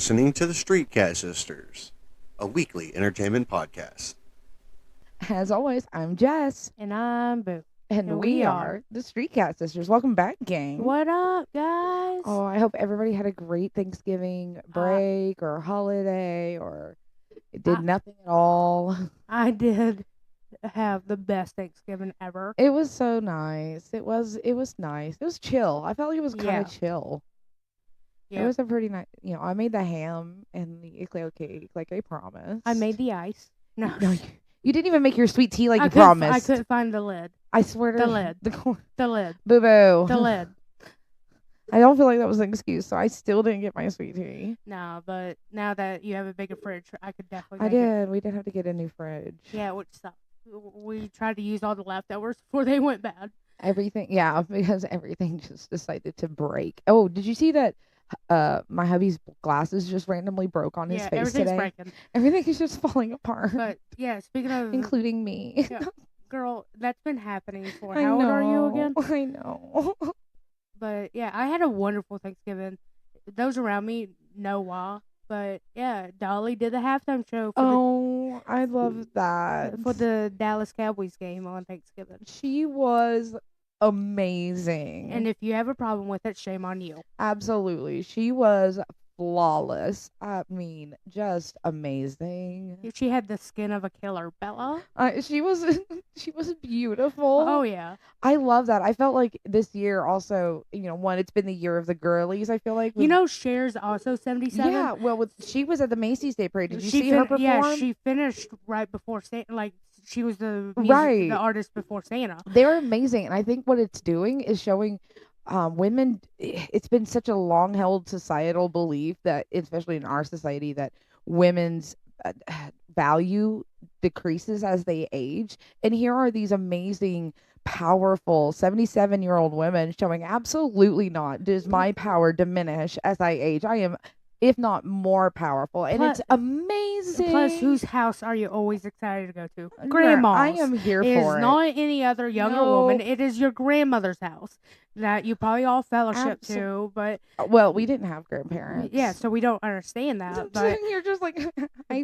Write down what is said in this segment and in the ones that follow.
listening to the Street Cat Sisters, a weekly entertainment podcast. As always, I'm Jess, And I'm Boo. and we are the Street Cat Sisters. Welcome back, gang. What up, guys? Oh, I hope everybody had a great Thanksgiving break or holiday or it did nothing at all. I did have the best Thanksgiving ever. It was so nice. It was nice. It was chill. I felt like it was kind of chill. Yeah. It was a pretty nice, I made the ham and the eclair cake like I promised. I made the ice. No, you didn't even make your sweet tea like you promised. I couldn't find the lid. I swear to The lid. The lid. Boo boo. The lid. I don't feel like that was an excuse, so I still didn't get my sweet tea. No, but now that you have a bigger fridge, I could definitely I make did. it. We did have to get a new fridge. Yeah, which sucked. We tried to use all the leftovers before they went bad. Everything, yeah, because everything just decided to break. Oh, did you see that? My hubby's glasses just randomly broke on his face everything's today. breaking. Everything is just falling apart, But yeah, speaking of including me. Yeah, girl, that's been happening for how old are you again? I know. But yeah, I had a wonderful Thanksgiving. Those around me know why. But yeah, Dolly did the halftime show I love that. for the Dallas Cowboys game on Thanksgiving. She was amazing. And if you have a problem with it, shame on you. Absolutely. She was flawless. I mean, just amazing. She had the skin of a killer, Bella. She was she was beautiful. Oh yeah. I love that. I felt like this year also, it's been the year of the girlies, I feel like. Cher's also 77. Yeah, well, she was at the Macy's Day Parade. Did you She see her perform? Yeah, she finished right before Santa. Like, she was the Right. the artist before Santa. They're amazing, and I think what it's doing is showing women. It's been such a long-held societal belief that, especially in our society, that women's value decreases as they age. And here are these amazing, powerful 77-year-old women showing absolutely not does my power diminish as I age. I am, if not more powerful, and it's amazing. Plus, whose house are you always excited to go to? Grandma's. I am here It for is it. not any other younger woman. It is your grandmother's house that you probably all fellowship to. But well, we didn't have grandparents. yeah, so we don't understand that. But you're just like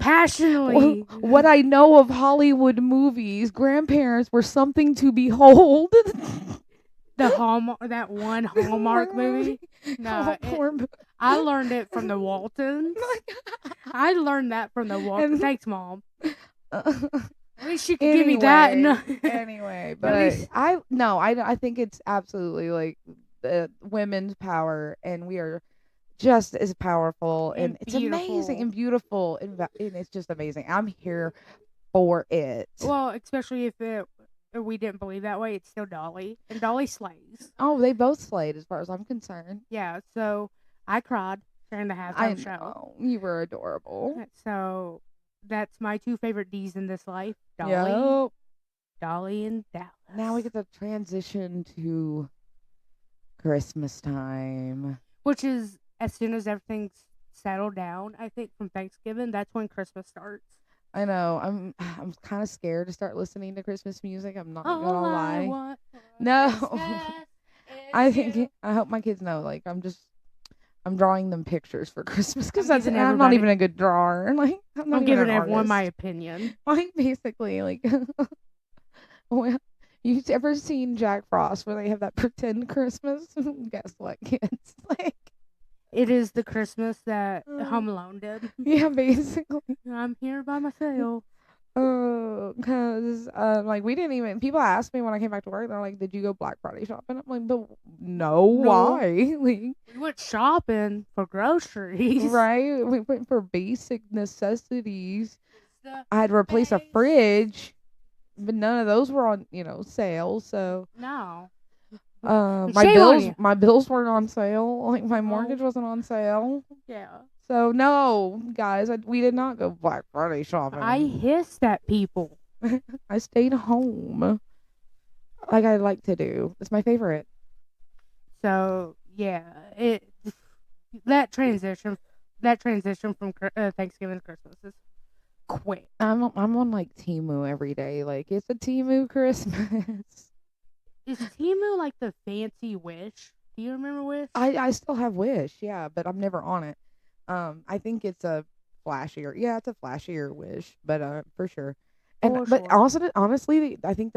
passionately, what I know of Hollywood movies, grandparents were something to behold. that one Hallmark movie. No, I learned it from the Waltons. I learned that from the Waltons. Thanks, Mom. At least she could give me that. Anyway, but I think it's absolutely like the women's power, and we are just as powerful, and it's amazing and beautiful, and it's just amazing. I'm here for it. Well, especially if we didn't believe that way, it's still Dolly, and Dolly slays. Oh, they both slayed as far as I'm concerned. Yeah, so I cried during the halftime show. Know. You were adorable. So that's my two favorite D's in this life. Dolly. Yep. Dolly and Dallas. Now we get to transition to Christmas time. Which is as soon as everything's settled down, I think from Thanksgiving, that's when Christmas starts. I know. I'm kind of scared to start listening to Christmas music. I'm not gonna lie. No. I hope my kids know. Like, I'm drawing them pictures for Christmas because I'm not even a good drawer. Like, I'm giving everyone my opinion. Like, basically, like, well, you've ever seen Jack Frost where they have that pretend Christmas? Guess what, kids? Like, it is the Christmas that Home Alone did. Yeah, basically. I'm here by myself. Because like we didn't even. People asked me when I came back to work. They're like, "Did you go Black Friday shopping?" I'm like, "But no. Why?" Like, we went shopping for groceries. Right? We went for basic necessities. I had to replace a fridge, but none of those were on sale. So no. My bills weren't on sale. Like, my mortgage wasn't on sale. Yeah. So no, guys, we did not go Black Friday shopping. I hissed at people. I stayed home, like I like to do. It's my favorite. So yeah, that transition from Thanksgiving to Christmas is quick. I'm on like Temu every day. Like, it's a Temu Christmas. Is Temu like the fancy Wish? Do you remember Wish? I still have Wish, yeah, but I'm never on it. I think it's a flashier. Yeah, it's a flashier Wish, but for sure. For But sure. also, honestly, I think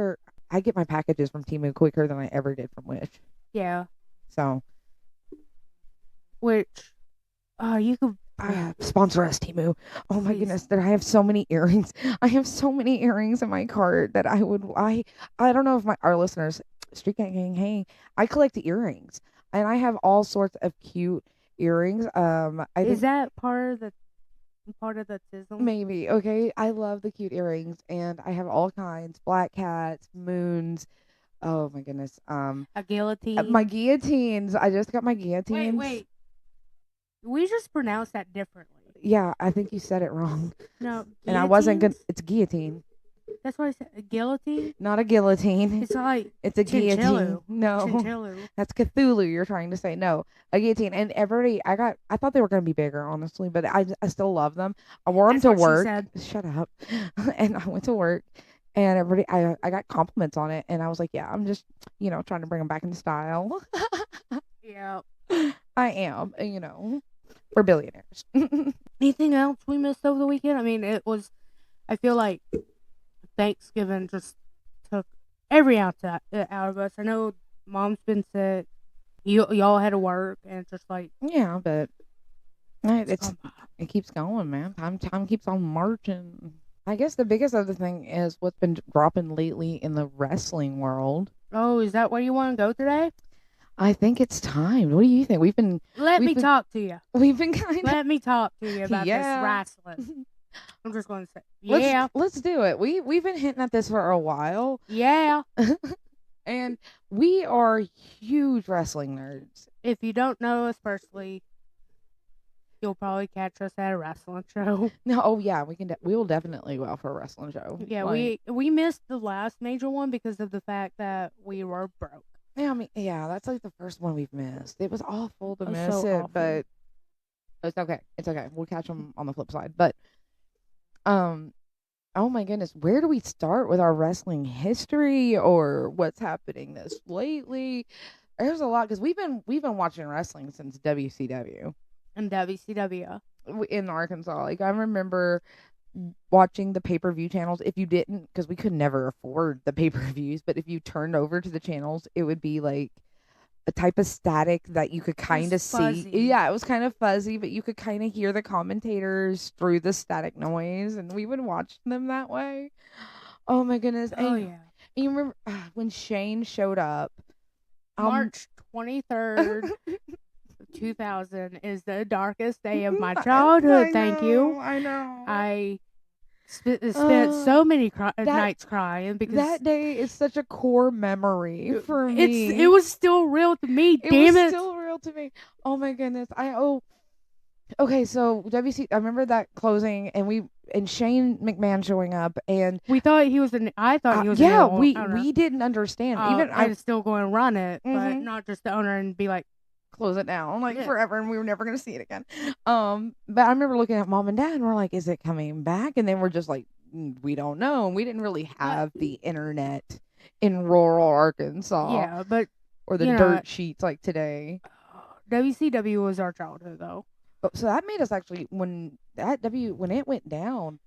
I get my packages from Temu quicker than I ever did from Wish. Yeah. So, which, you could sponsor us, Temu. Oh my Please. goodness, I have so many earrings. I have so many earrings in my cart that I don't know if our listeners, Street Gang, hey, I collect earrings, and I have all sorts of cute earrings. I is think that part of the sizzle? maybe okay. I love the cute earrings, and I have all kinds: black cats, moons. Oh my goodness. A guillotine. My guillotines. I just got my guillotines. Wait. We just pronounced that differently. Yeah, I think you said it wrong. No, and I wasn't guillotines? It's guillotine. That's what I said. A guillotine? Not a guillotine. It's like it's a guillotine. Chinchillu. No, Chinchillu. That's Cthulhu. You're trying to say no, a guillotine. And everybody, I thought they were gonna be bigger, honestly, but I still love them. I wore them to work. Shut up. And I went to work, and everybody, I got compliments on it, and I was like, yeah, I'm just trying to bring them back into style. Yeah, I am. We're billionaires. Anything else we missed over the weekend? I mean, I feel like Thanksgiving just took every ounce out of us. I know Mom's been sick. Y'all had to work, and it's just like... Yeah, but it keeps going, man. Time keeps on marching. I guess the biggest other thing is what's been dropping lately in the wrestling world. Oh, is that where you want to go today? I think it's time. What do you think? Let me talk to you. We've been kind of... Let me talk to you about this wrestling. I'm just going to say, Let's do it. We've been hinting at this for a while. Yeah. And we are huge wrestling nerds. If you don't know us personally, you'll probably catch us at a wrestling show. No, oh yeah, we will definitely go out for a wrestling show. Yeah, we missed the last major one because of the fact that we were broke. Yeah, I mean, yeah, that's like the first one we've missed. It was awful to miss so it, awful. but it's okay. It's okay. We'll catch them on the flip side. But, oh my goodness, where do we start with our wrestling history or what's happening this lately? There's a lot because we've been watching wrestling since WCW and WCW in Arkansas. Like I remember watching the pay-per-view channels. If you didn't, because we could never afford the pay-per-views, but if you turned over to the channels, it would be like a type of static that you could kind of see. Yeah, it was kind of fuzzy, but you could kind of hear the commentators through the static noise, and we would watch them that way. Oh my goodness. Oh yeah. And you remember when Shane showed up? March 23rd, 2000 is the darkest day of my childhood. Thank you. I know. I spent so many nights crying because that day is such a core memory for me. It was still real to me. Damn it! It was still real to me. Oh my goodness. Okay, so I remember that closing, and Shane McMahon showing up, and we thought he was I thought he was. Yeah, we didn't understand. Even I was still going to run it, mm-hmm. but not just the owner and be like, close it down forever, and we were never going to see it again. But I remember looking at Mom and Dad, and we're like, is it coming back? And then we're just like, we don't know. And we didn't really have the internet in rural Arkansas. Yeah, but or the dirt sheets like today. WCW was our childhood, though. So that made us actually when it went down,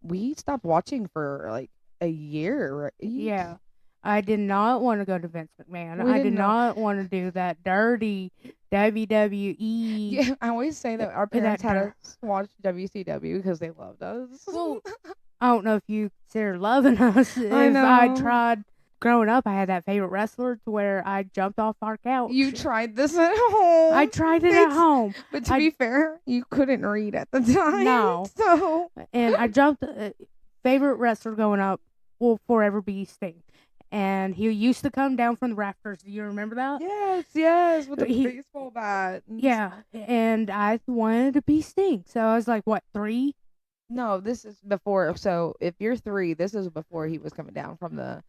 we stopped watching for like a year. Yeah. I did not want to go to Vince McMahon. I did not want to do that dirty WWE. Yeah, I always say that our parents had us watch WCW because they loved us. Well, I don't know if you consider loving us. I know. I tried growing up, I had that favorite wrestler to where I jumped off our couch. You tried this at home. I tried it at home. But to be fair, you couldn't read at the time. No. So. And I jumped. Favorite wrestler going up will forever be Sting. And he used to come down from the rafters. Do you remember that? Yes, with the baseball bat. Yeah, and I wanted to be Sting. So I was like, what, 3? No, this is before. So if you're 3, this is before he was coming down from the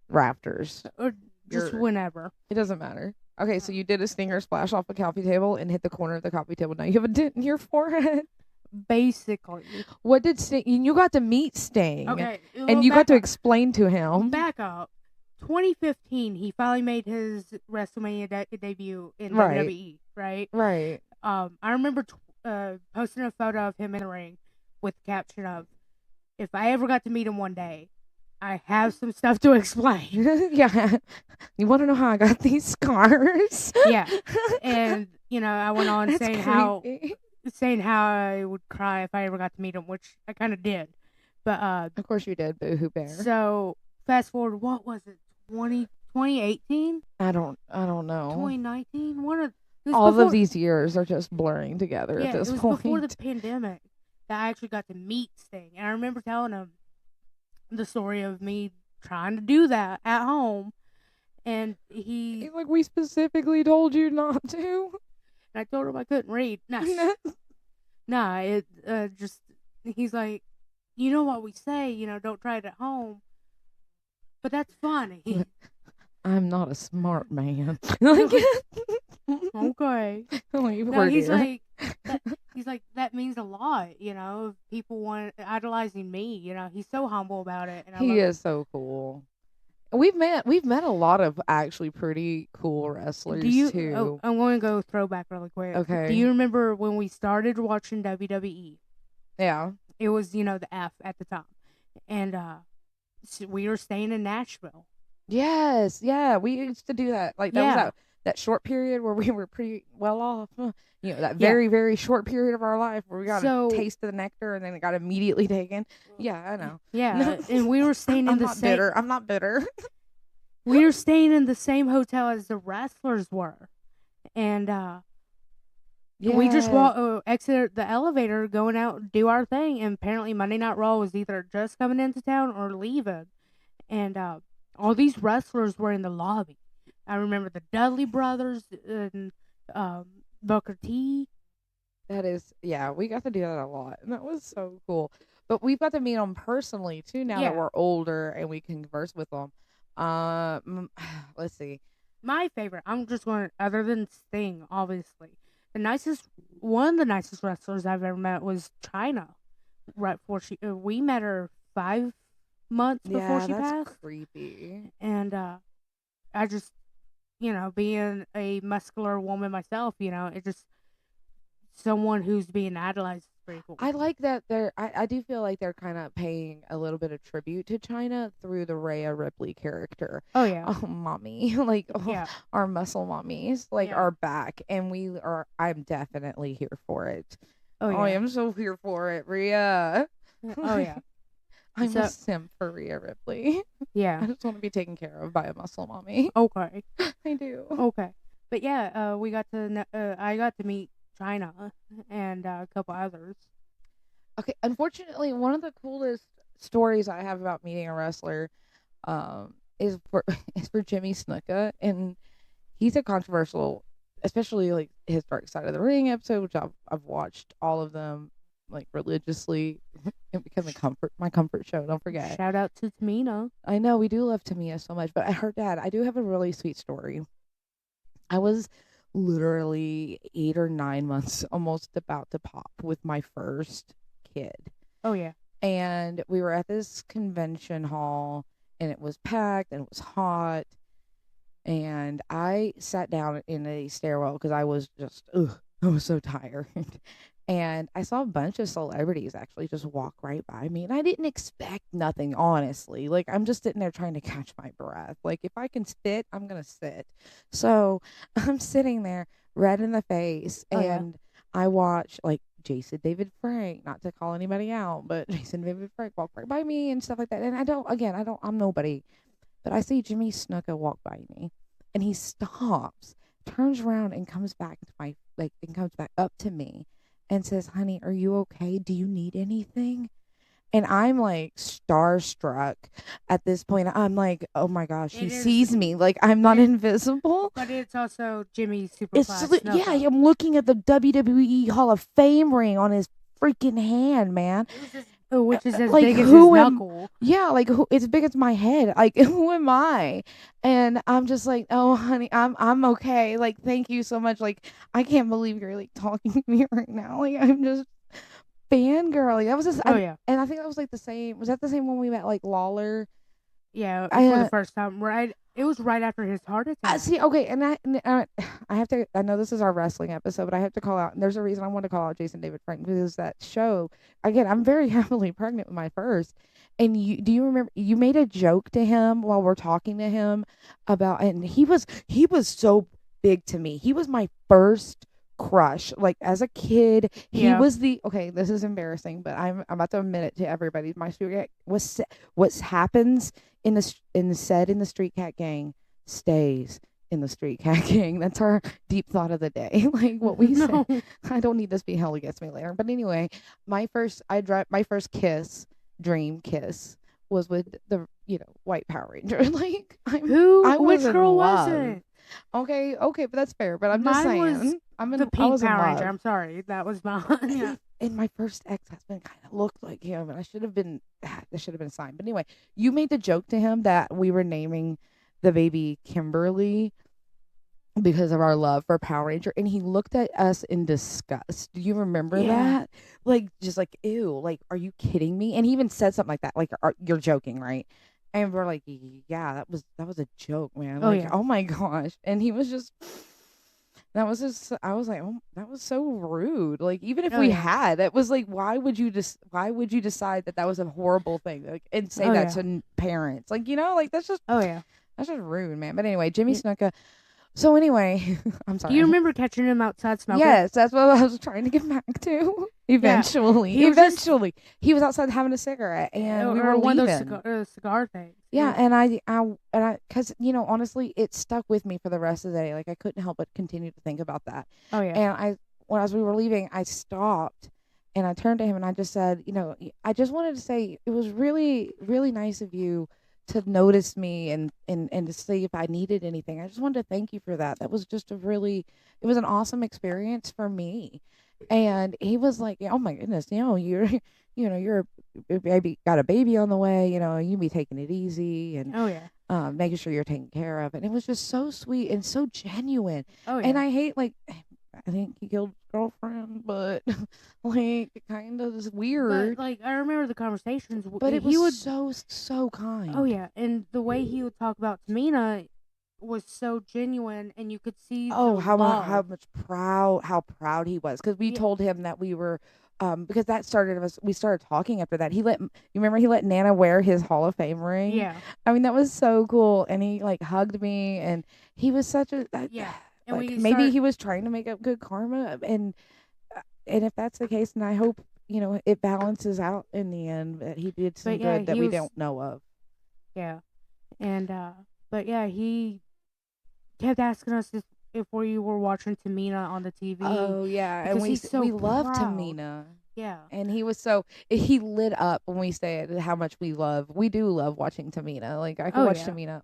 rafters. Or just whenever. It doesn't matter. Okay, so you did a stinger splash off a coffee table and hit the corner of the coffee table. Now you have a dent in your forehead. Basically. What did Sting... You got to meet Sting. Okay. And you got to explain to him. Back up. 2015, he finally made his WrestleMania debut in WWE, right? Right. I remember posting a photo of him in the ring with the caption of, "If I ever got to meet him one day, I have some stuff to explain." Yeah. You want to know how I got these scars? Yeah. And I went on That's saying creepy. how I would cry if I ever got to meet him, which I kind of did. But Of course you did, Boohoo Bear. so fast forward, what was it? 2018? I don't know. 2019? All of these years are just blurring together yeah, at this it was point. before the pandemic that I actually got to meet Sting. And I remember telling him the story of me trying to do that at home. And He's like, we specifically told you not to. And I told him I couldn't read. He's like, you know what we say, don't try it at home. But that's funny. I'm not a smart man. Okay. No, he's like, that means a lot, if people idolizing me, he's so humble about it. And he is so cool. We've met a lot of actually pretty cool wrestlers too. Oh, I'm going to go throwback really quick. Okay. Do you remember when we started watching WWE? Yeah. It was, the F at the time. And so we were staying in Nashville. Yes, yeah, we used to do that. Like that was that short period where we were pretty well off. That very, very short period of our life where we got a taste of the nectar and then it got immediately taken. Yeah, I know. Yeah, and we were staying in the same. I'm not bitter. We were staying in the same hotel as the wrestlers were, and we just exited the elevator, going out and do our thing. And apparently, Monday Night Raw was either just coming into town or leaving, and all these wrestlers were in the lobby. I remember the Dudley brothers and Booker T. That is, yeah, we got to do that a lot, and that was so cool. But we've got to meet them personally too now that we're older and we can converse with them. Let's see. My favorite, I'm just going, other than Sting, obviously, one of the nicest wrestlers I've ever met was Chyna. Right before we met her 5 months before she passed. That's creepy. And I just, being a muscular woman myself, it just, someone who's being idolized is pretty cool. I like that I do feel like they're kind of paying a little bit of tribute to Chyna through the Rhea Ripley character. Oh yeah. Oh, mommy. Our muscle mommies are back, and I'm definitely here for it. Oh yeah. I am so here for it, Rhea. Oh yeah. I'm a simp for Rhea Ripley. Yeah. I just want to be taken care of by a muscle mommy. Okay. I do. Okay. But yeah, I got to meet Chyna and a couple others. Okay, unfortunately, one of the coolest stories I have about meeting a wrestler is for Jimmy Snuka, and he's a controversial, especially like his Dark Side of the Ring episode, which I've watched all of them like religiously. It became my comfort show. Don't forget. Shout out to Tamina. I know we do love Tamina so much, but her dad. I do have a really sweet story. I was literally 8 or 9 months almost about to pop with my first kid. Oh yeah. And we were at this convention hall and it was packed and it was hot, and I sat down in a stairwell because I was just I was so tired. And I saw a bunch of celebrities actually just walk right by me. And I didn't expect nothing, honestly. Like, I'm just sitting there trying to catch my breath. Like, if I can sit, I'm going to sit. So I'm sitting there, red in the face. And I watch, like, Jason David Frank, not to call anybody out, but Jason David Frank walk right by me and stuff like that. And I'm nobody. But I see Jimmy Snuka walk by me. And he stops, turns around, and comes back up to me. And says, honey, are you okay? Do you need anything? And I'm like starstruck at this point. I'm like, oh my gosh, he sees me. Like, I'm not invisible. But it's also Jimmy Superfly. Yeah, I'm looking at the WWE Hall of Fame ring on his freaking hand, man. Which is as big as his knuckle. Like it's big as my head. Like, who am I? And I'm just like, oh honey, I'm okay. Like, thank you so much. Like, I can't believe you're like talking to me right now. Like, I'm just fangirling. That was just and I think that was like the same. Was that the same one we met like Lawler? Yeah, for the first time, right? It was right after his heart attack. See, okay, and I have to. I know this is our wrestling episode, but I have to call out. And there's a reason I want to call out Jason David Frank because that show. Again, I'm very heavily pregnant with my first. And do you remember you made a joke to him while we're talking to him about, and he was so big to me. He was my first crush. Like as a kid, he was the okay. This is embarrassing, but I'm about to admit it to everybody. My street cat was what happens in the street cat gang stays in the street cat gang. That's our deep thought of the day. Like what we say. I don't need this to be held against me later. But anyway, my first kiss, dream kiss, was with the white Power Ranger. Like which girl was it? Okay, but that's fair. But I'm just saying, the pink Power Ranger. I'm sorry, that was mine. Yeah. And my first ex-husband kind of looked like him, and that should have been signed. But anyway, you made the joke to him that we were naming the baby Kimberly because of our love for Power Ranger, and he looked at us in disgust. Do you remember that? Like, just like, ew, like, are you kidding me? And he even said something like that, like, you're joking, right? And we're like, yeah, that was a joke, man. Oh my gosh. And he was just, I was like, oh, that was so rude. Like, even if we had, it was like, why would you decide that was a horrible thing? Like, and say that to parents? Like, like, that's just, that's just rude, man. But anyway, Jimmy Snuka. So anyway, I'm sorry. Do you remember catching him outside smoking? Yes, that's what I was trying to get back to. Eventually, he was outside having a cigarette, and we were one leaving. of those cigar things. Yeah, and I, because honestly, it stuck with me for the rest of the day. Like I couldn't help but continue to think about that. Oh yeah. And as we were leaving, I stopped, and I turned to him, and I just said, I just wanted to say it was really, really nice of you to notice me and to see if I needed anything. I just wanted to thank you for that. That was just it was an awesome experience for me. And he was like, oh my goodness, you're a baby, got a baby on the way, you be taking it easy and making sure you're taken care of. And it was just so sweet and so genuine. Oh yeah. And I hate, like, I think he killed his girlfriend, but like kind of is weird. But like I remember the conversations. But he was so kind. Oh yeah, and the way he would talk about Tamina was so genuine, and you could see. Oh, how proud he was, because we told him that we were. Because that started us. We started talking after that. You remember he let Nana wear his Hall of Fame ring. Yeah. I mean, that was so cool, and he like hugged me, and he was such a And like, maybe he was trying to make up good karma, and if that's the case, and I hope it balances out in the end, that he did some good that we don't know of. Yeah, and but yeah, he kept asking us if we were watching Tamina on the TV. Oh yeah, and we love Tamina. Yeah, and he lit up when we said how much we do love watching Tamina. Like I could watch Tamina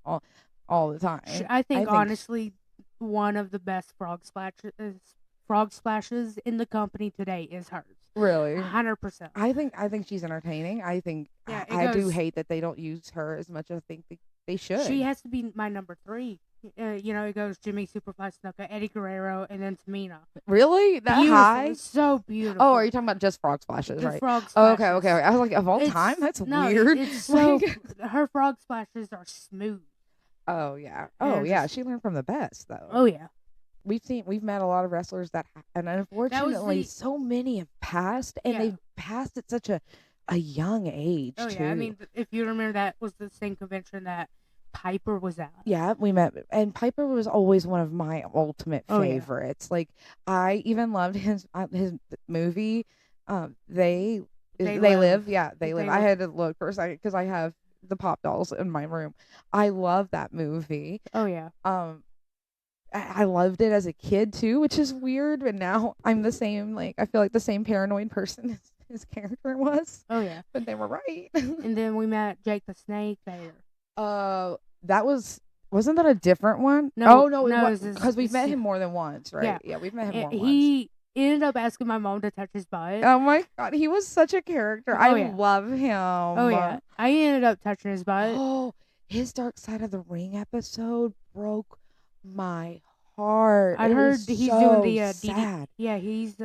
all the time. I think honestly, one of the best frog splashes in the company today is hers. Really? 100%. I think she's entertaining. I think I do hate that they don't use her as much as I think they should. She has to be my number 3. It goes Jimmy Superfly Snuka, Eddie Guerrero, and then Tamina. Really? That beautiful. High? So beautiful. Oh, are you talking about just frog splashes, right? Frog splashes. Oh, okay. I was like, of all time? That's weird. It's so her frog splashes are smooth. Oh yeah. Oh yeah. She learned from the best, though. Oh yeah. We've met a lot of wrestlers and unfortunately, so many have passed, and they've passed at such a young age. Oh yeah. I mean, if you remember, that was the same convention that Piper was at. Yeah, we met, and Piper was always one of my ultimate favorites. Yeah. Like I even loved his movie. They live. Yeah, they live. I had to look for a second because I have the pop dolls in my room. I love that movie. Oh yeah. I loved it as a kid too, which is weird. But now I'm the same. Like I feel like the same paranoid person as his character was. Oh yeah. But they were right. And then we met Jake the Snake there. That wasn't that a different one? No, because we've met him more than once, right? Yeah, we've met him more than once. He ended up asking my mom to touch his butt. Oh my god, he was such a character. I love him. Oh yeah, I ended up touching his butt. Oh, his Dark Side of the Ring episode broke my heart. I heard he's doing the sad. He's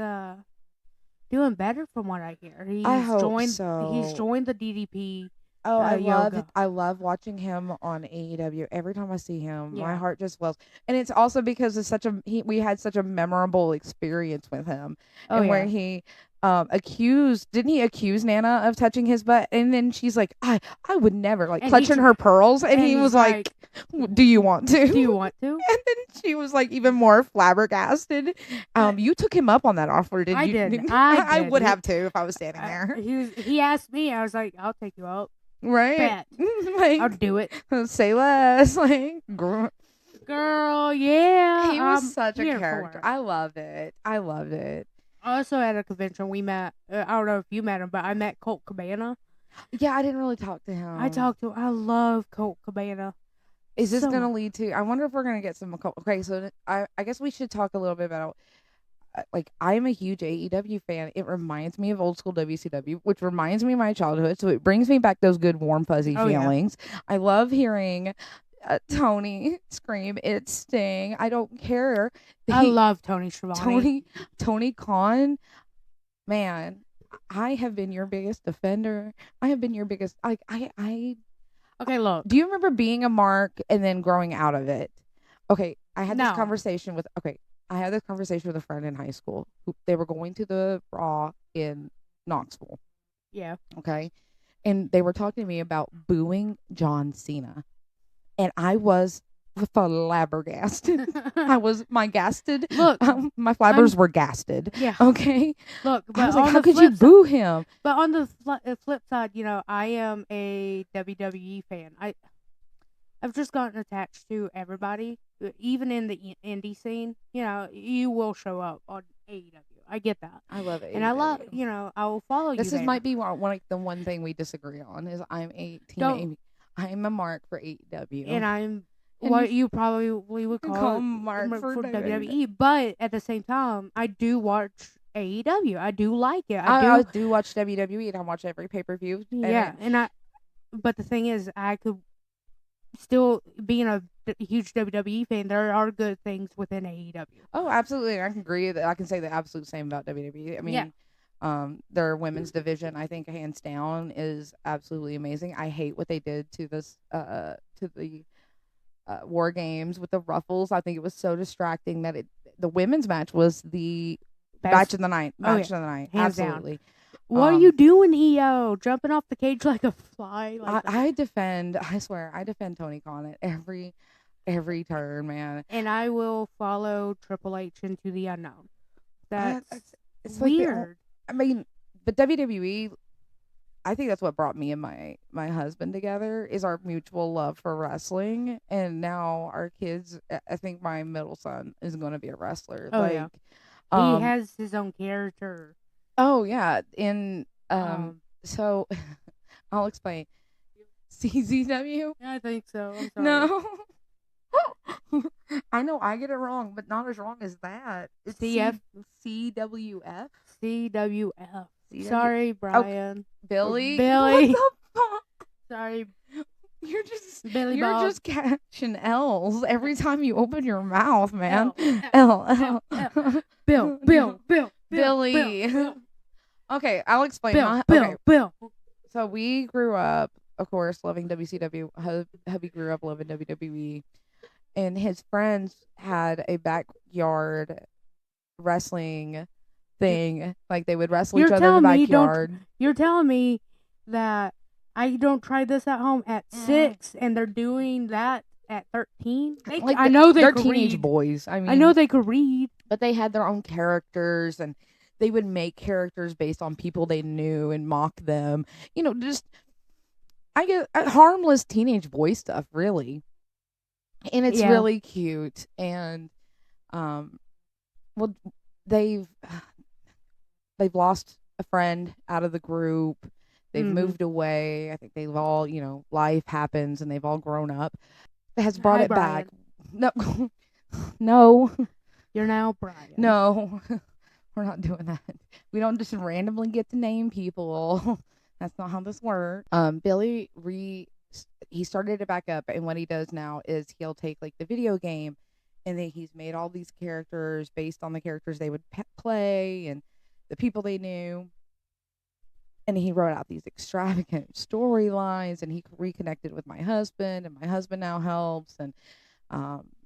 doing better from what I hear. I hope He's joined the DDP. Oh, I love it. yoga. I love watching him on AEW. Every time I see him, my Yeah. heart just swells. And it's also because it's we had such a memorable experience with him, Oh and where yeah. he didn't he accuse Nana of touching his butt? And then she's like, I would never, like And clutching her pearls, and he he's was like, do you want to? "Do you want to?" And then she was like even more flabbergasted. You took him up on that offer, did I you? did. I did. would have too if I was standing there. He asked me. I was like, "I'll take you out. Right? Bet. Like, I'll do it." say less. Like, Girl, yeah. he was such a here for character. it. I loved it. I loved it. Also at a convention we met. I don't know if you met him, but I met Colt Cabana. Yeah, I didn't really talk to him. I talked to him. I love Colt Cabana. Is this so gonna much. lead to? I wonder if we're gonna get some. Okay, so I guess we should talk a little bit about. Like, I'm a huge AEW fan. It reminds me of old school WCW, which reminds me of my childhood. So it brings me back those good warm fuzzy Oh, yeah. feelings. I love hearing Tony scream, "It's Sting." I don't care. I love Tony Schiavone. Tony Khan, man. I have been your biggest defender. I have been your biggest. I. Okay, look. Do you remember being a mark and then growing out of it? Okay, I had this No. conversation with. Okay, I had this conversation with a friend in high school. They were going to the Raw in Knoxville. Yeah. Okay, and they were talking to me about booing John Cena, and I was flabbergasted. I was gasted. Look, my flabbers were gasted. Yeah. Okay. Look, but I was like, on how the could you flip boo him? But on the flip side, I am a WWE fan. I've just gotten attached to everybody, even in the indie scene. You will show up on AEW. I get that. I love it. And I love, I will follow you. This there. might be the one thing we disagree on is I'm a team. I'm a mark for AEW, and I'm what you probably would call mark for WWE. But at the same time, I do watch AEW. I do like it. I do watch WWE, and I watch every pay-per-view. Yeah, but the thing is, I could still, being a huge WWE fan, there are good things within AEW. Oh, absolutely. I can agree that I can say the absolute same about WWE. I mean, their women's division, I think, hands down, is absolutely amazing. I hate what they did to this to the War Games with the ruffles. I think it was so distracting that the women's match was the match of the night. Hands absolutely. Down. What are you doing, EO? Jumping off the cage like a fly? I swear, I defend Tony Khan at every turn, man. And I will follow Triple H into the unknown. That's it's weird. But WWE, I think that's what brought me and my husband together, is our mutual love for wrestling. And now our kids, I think my middle son is going to be a wrestler. Oh, yeah. He has his own character. Oh, yeah. And so I'll explain. CZW? I think so. I'm sorry. No. I know I get it wrong, but not as wrong as that. It's CWF? CWF. Sorry, Brian. Oh, Billy? Billy. What the fuck? Sorry. You're just Billy you're Bob. just catching L's every time you open your mouth, man. L. Bill. Billy. Bill. Okay, I'll explain. Bill. So we grew up, of course, loving WCW. Hubby grew up loving WWE. And his friends had a backyard wrestling thing. Like, they would wrestle each other in the backyard. You're telling me that I don't try this at home at 6, and they're doing that at 13? I know they're teenage boys. I mean, I know they could read. But they had their own characters, and they would make characters based on people they knew and mock them. Just, I get harmless teenage boy stuff, really. And it's really cute. And, well, they've lost a friend out of the group. They've moved away. I think they've all, life happens, and they've all grown up. It has brought it back. No. You're now Brian. No. We're not doing that. We don't just randomly get to name people. That's not how this works. Billy he started it back up, and what he does now is he'll take, like, the video game, and then he's made all these characters based on the characters they would play and the people they knew. and he wrote out these extravagant storylines, and he reconnected with my husband, and my husband now helps, and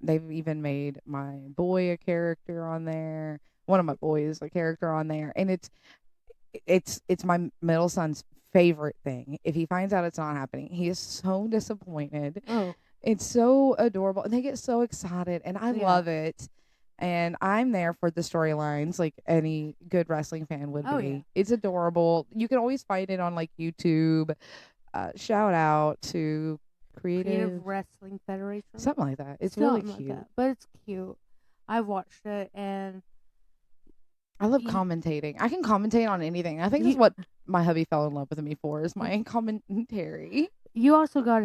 they've even made my boy a character on there. One of my boys a character on there, and it's my middle son's favorite thing. If he finds out it's not happening, he is so disappointed. Oh, It's so adorable, and they get so excited, and I love it. And I'm there for the storylines, like any good wrestling fan would be. Oh, yeah. It's adorable. You can always find it on like YouTube. Shout out to Creative Wrestling Federation. something like that. It's really Something cute. like that. But it's cute. I've watched it, and I love commentating. I can commentate on anything. I think that's what my hubby fell in love with me for, is my commentary. you also got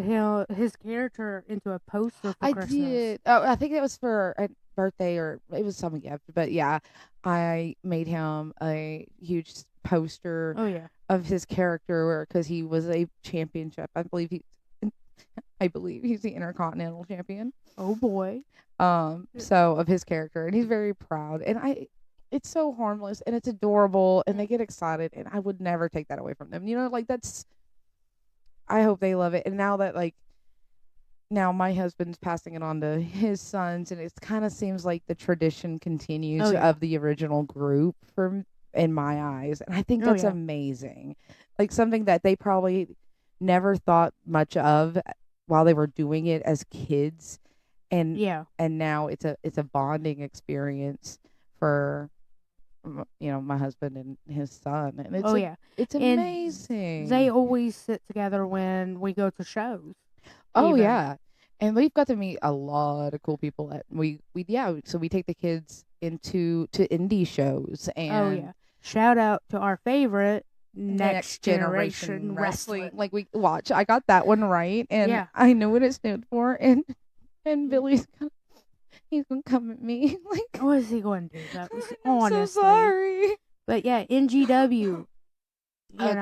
his character into a poster for Christmas. Did. Oh, I think it was for a birthday, or it was some gift. But yeah, I made him a huge poster Oh, yeah. of his character because he was a championship. I believe he's the Intercontinental Champion. Oh, boy. So of his character, and he's very proud. And it's so harmless, and it's adorable, and they get excited, and I would never take that away from them. You know, like I hope they love it. And now that now my husband's passing it on to his sons, and it kind of seems like the tradition continues of the original group in my eyes. And I think that's amazing. Like something that they probably never thought much of while they were doing it as kids. And now it's a bonding experience for my husband and his son, and it's amazing. They always sit together when we go to shows. And we've got to meet a lot of cool people so we take the kids to indie shows, and shout out to our favorite Next Generation Wrestling. Like we watch, I got that one right, and I know what it stood for, and Billy's he's gonna come at me like, what is he going to do? That was honestly. I'm so sorry. But yeah, NGW.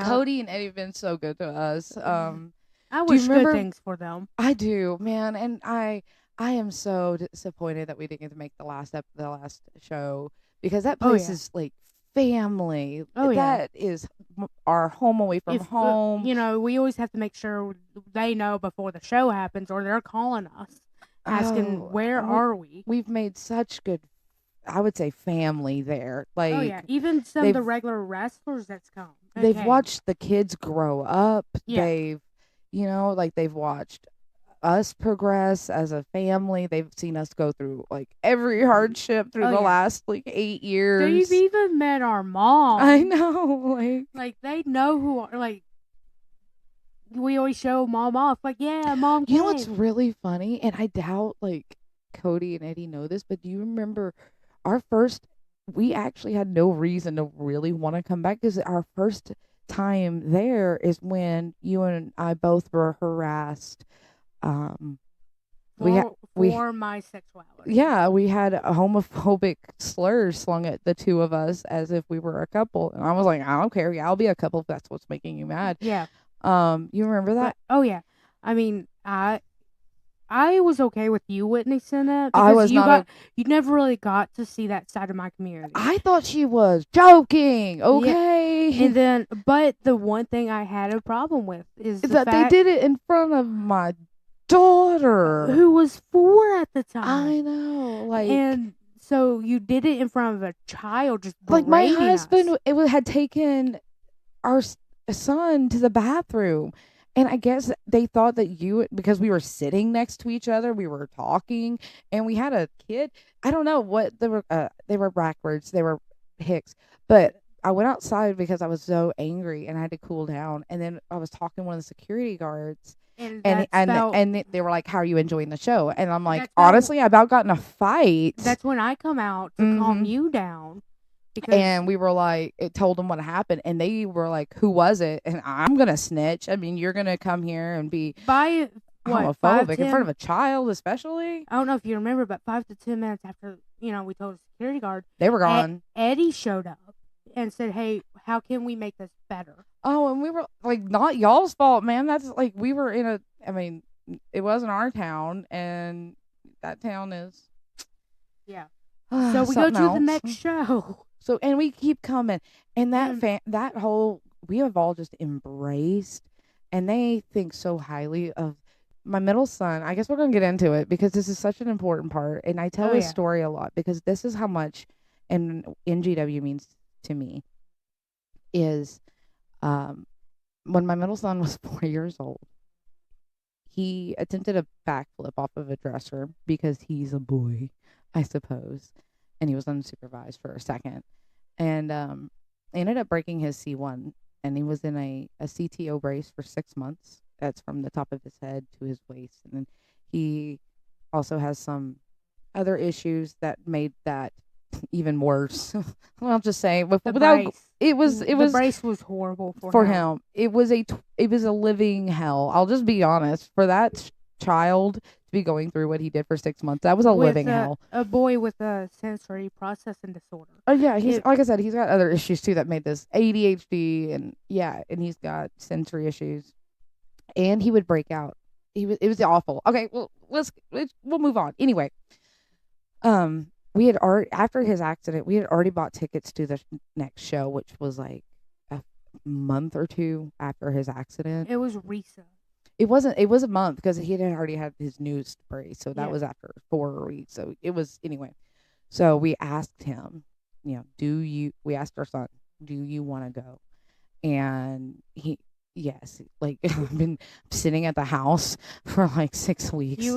Cody and Eddie have been so good to us. I wish good things for them. I do, man, and I am so disappointed that we didn't get to make the last show, because that place is like family. That is our home away from home. We always have to make sure they know before the show happens, or they're calling us asking where are we. We've made such good, I would say, family there. Like, even some of the regular wrestlers that's come. They've watched the kids grow up. They've watched us progress as a family. They've seen us go through like every hardship through the last 8 years. They've even met our mom. I know, like they know who we always show mom off. Like, mom came. You know what's really funny, and I doubt Cody and Eddie know this, but do you remember we actually had no reason to really want to come back, because our first time there is when you and I both were harassed for my sexuality. Yeah, we had homophobic slurs slung at the two of us as if we were a couple, and I was like, I don't care. Yeah, I'll be a couple if that's what's making you mad. Yeah. You remember that? I mean, I was okay with you witnessing it. I was you never really got to see that side of my community. I thought she was joking. Okay. Yeah. And then, but the one thing I had a problem with is that they did it in front of my daughter, who was 4 at the time. I know, and so you did it in front of a child, just my husband had taken our son to the bathroom, and I guess they thought that because we were sitting next to each other, we were talking, and we had a kid. I don't know what they were backwards, they were Hicks, but I went outside because I was so angry and I had to cool down, and then I was talking to one of the security guards. And they were like, how are you enjoying the show? And I'm like, honestly, I about got in a fight. That's when I come out to calm you down. And we were like, it told them what happened. And they were like, who was it? And I'm going to snitch. I mean, you're going to come here and be homophobic in front of a child, especially. I don't know if you remember, but 5 to 10 minutes after, we told the security guard. They were gone. Eddie showed up and said, hey, how can we make this better? Oh, and we were like, not y'all's fault, man. That's like, we were it wasn't our town, and that town is. Yeah. So we go to the next show. So, and we keep coming, and that whole we have all just embraced, and they think so highly of my middle son. I guess we're going to get into it because this is such an important part. And I tell Oh, this yeah. story a lot because this is how much and NGW means to me is when my middle son was 4 years old, he attempted a backflip off of a dresser because he's a boy, I suppose. And he was unsupervised for a second. And ended up breaking his C1. And he was in a CTO brace for 6 months. That's from the top of his head to his waist. And then he also has some other issues that made that even worse. I'll just say, The without brace. the brace was horrible for him. him. It was a living hell. I'll just be honest. For that child to be going through what he did for 6 months, that was a living hell. A boy with a sensory processing disorder. Oh yeah, like I said, he's got other issues too that made this ADHD and he's got sensory issues, and he would break out. It was awful. Okay, well we'll move on. Anyway, we had already, after his accident, we had already bought tickets to the next show, which was like a month or two after his accident. It was recent. It was a month because he had already had his news brace, so that Yeah. was after 4 weeks. So it was anyway. So we asked him, we asked our son, do you want to go? And yes, like I've been sitting at the house for like 6 weeks we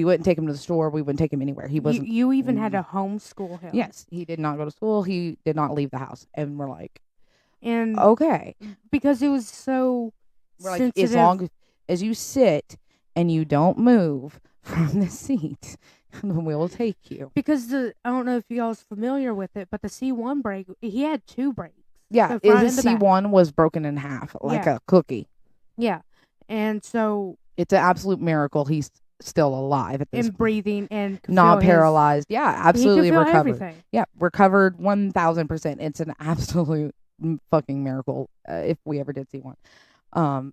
wouldn't take him to the store. We wouldn't take him anywhere. He wasn't. You even had to homeschool him. Yes, he did not go to school. He did not leave the house. And we're like, and okay, because it was so we're sensitive. like, as long as you sit and you don't move from the seat, we'll take you. Because I don't know if y'all's familiar with it, but the C1 brake, he had 2 brakes. Yeah, his C1 was broken in half like a cookie. Yeah, and so it's an absolute miracle he's still alive at this and breathing and not paralyzed. Yeah, absolutely recovered. Everything. Yeah, recovered 1,000%. It's an absolute fucking miracle if we ever did see one.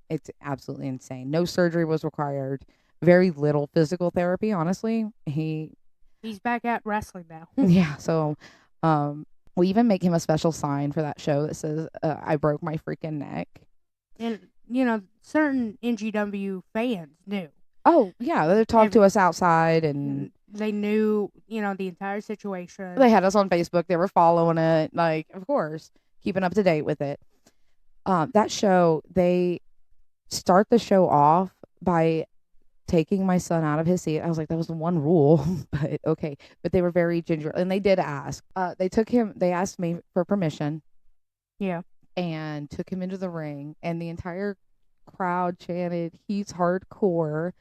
It's absolutely insane. No surgery was required. Very little physical therapy, honestly. He's back at wrestling now. Yeah, so we even make him a special sign for that show that says I broke my freaking neck. And certain NGW fans knew. Oh, yeah, they talked to us outside and they knew, the entire situation. They had us on Facebook. They were following it, like, of course, keeping up to date with it. That show, they start the show off by taking my son out of his seat. I was like, that was the one rule, but okay. But they were very ginger, and they did ask. They asked me for permission. Yeah. And took him into the ring, and the entire crowd chanted, "He's hardcore."